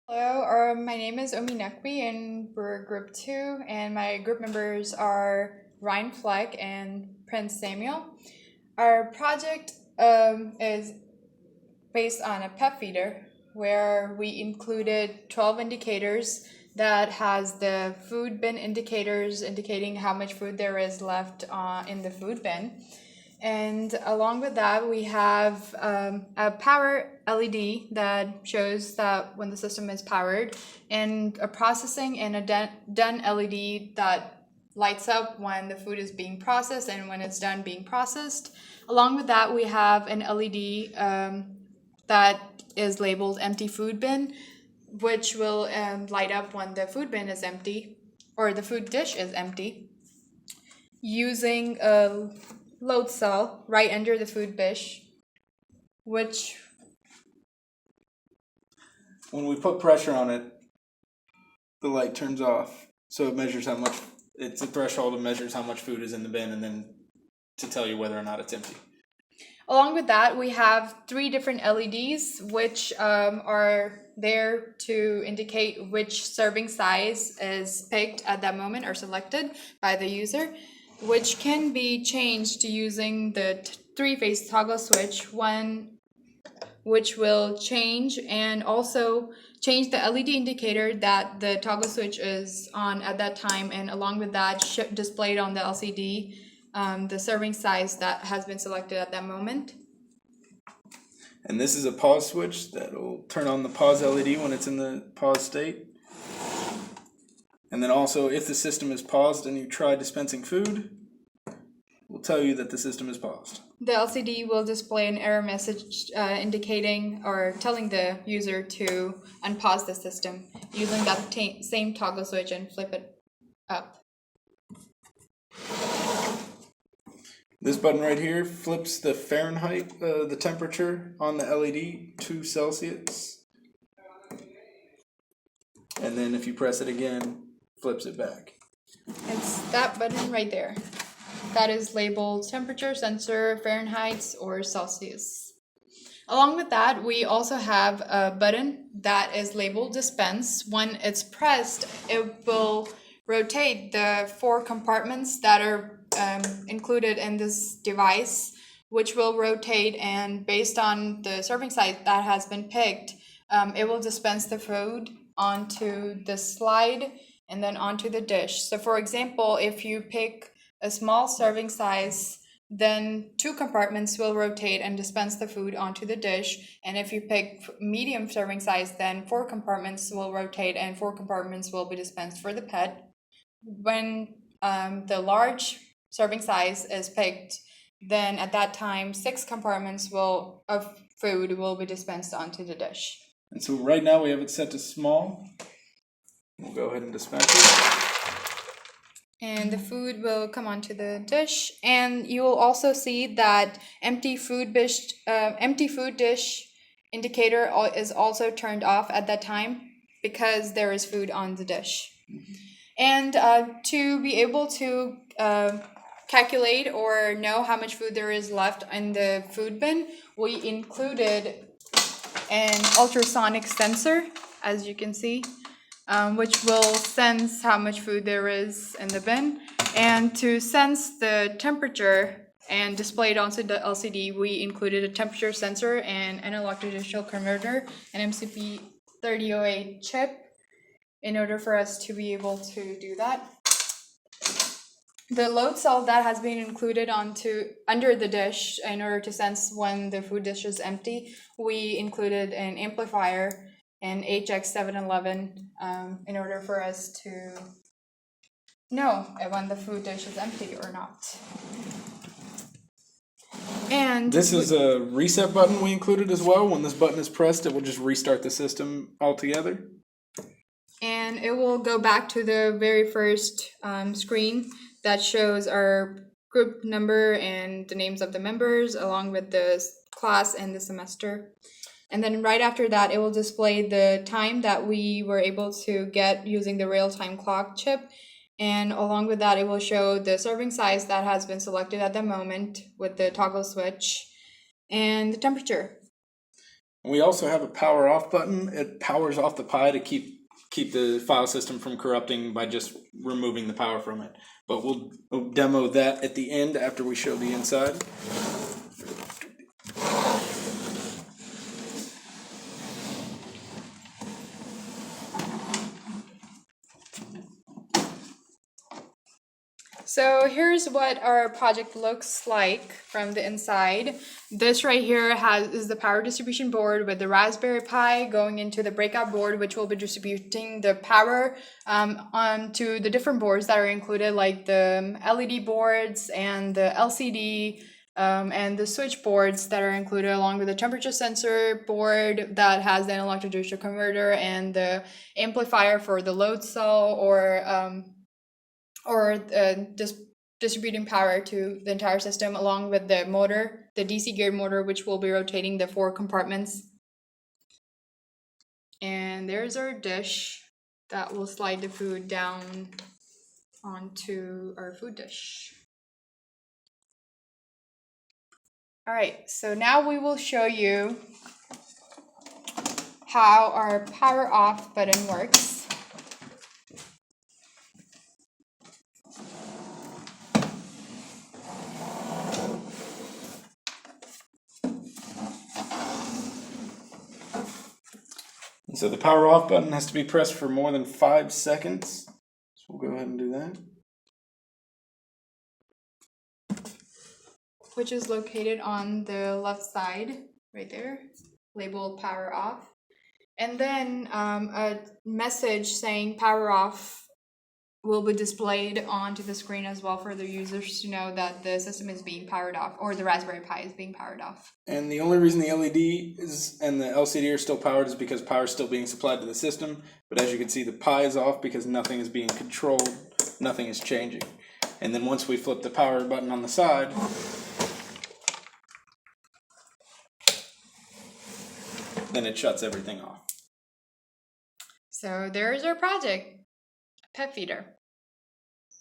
Hello, my name is Omi Nekwi and we're group 2 and my group members are Ryan Fleck and Prince Samuel. Our project is based on a pep feeder where we included 12 indicators that has the food bin indicators indicating how much food there is left in the food bin. And along with that, we have a power LED that shows that when the system is powered, and a processing and a done LED that lights up when the food is being processed and when it's done being processed. Along with that, we have an LED that is labeled empty food bin, which will light up when the food bin is empty or the food dish is empty, using a load cell right under the food dish, which when we put pressure on it, the light turns off. So it measures how much, it's a threshold that measures how much food is in the bin and then to tell you whether or not it's empty. Along with that, we have 3 different LEDs which are there to indicate which serving size is picked at that moment or selected by the user, which can be changed using the 3-phase toggle switch, which will change and also change the LED indicator that the toggle switch is on at that time, and along with that displayed on the LCD the serving size that has been selected at that moment. And this is a pause switch that will turn on the pause LED when it's in the pause state. And then also, if the system is paused and you try dispensing food, we'll tell you that the system is paused. The LCD will display an error message indicating or telling the user to unpause the system using that same toggle switch and flip it up. This button right here flips the Fahrenheit, the temperature on the LED to Celsius. And then if you press it again, flips it back. It's that button right there. That is labeled temperature sensor, Fahrenheit or Celsius. Along with that, we also have a button that is labeled dispense. When it's pressed, it will rotate the 4 compartments that are included in this device, which will rotate, and based on the serving size that has been picked, it will dispense the food onto the slide and then onto the dish. So for example, if you pick a small serving size, then 2 compartments will rotate and dispense the food onto the dish. And if you pick medium serving size, then 4 compartments will rotate and 4 compartments will be dispensed for the pet. When the large serving size is picked, then at that time 6 compartments of food will be dispensed onto the dish. And so right now we have it set to small. We'll go ahead and dispense it. And the food will come onto the dish, and you will also see that empty food dish indicator is also turned off at that time because there is food on the dish. And to be able to calculate or know how much food there is left in the food bin, we included an ultrasonic sensor, as you can see, which will sense how much food there is in the bin. And to sense the temperature and display it onto the LCD, we included a temperature sensor and analog to digital converter, an MCP 3008 chip, in order for us to be able to do that. The load cell that has been included under the dish in order to sense when the food dish is empty, we included an amplifier, an HX711, in order for us to know when the food dish is empty or not. And this is a reset button we included as well. When this button is pressed, it will just restart the system altogether. And it will go back to the very first screen that shows our group number and the names of the members along with the class and the semester. And then right after that, it will display the time that we were able to get using the real-time clock chip. And along with that, it will show the serving size that has been selected at the moment with the toggle switch and the temperature. And we also have a power off button. It powers off the Pi to keep the file system from corrupting by just removing the power from it. But we'll demo that at the end after we show the inside. So here's what our project looks like from the inside. This right here is the power distribution board with the Raspberry Pi going into the breakout board, which will be distributing the power onto the different boards that are included, like the LED boards and the LCD and the switch boards that are included, along with the temperature sensor board that has the analog to digital converter and the amplifier for the load cell or just distributing power to the entire system, along with the motor, the DC geared motor, which will be rotating the 4 compartments. And there's our dish that will slide the food down onto our food dish. All right, so now we will show you how our power off button works. So the power off button has to be pressed for more than 5 seconds. So we'll go ahead and do that. Which is located on the left side, right there, labeled power off. And then a message saying power off will be displayed onto the screen as well for the users to know that the system is being powered off, or the Raspberry Pi is being powered off. And the only reason the LED and the LCD are still powered is because power is still being supplied to the system. But as you can see, the Pi is off because nothing is being controlled, nothing is changing. And then once we flip the power button on the side, then it shuts everything off. So there's our project, pet feeder.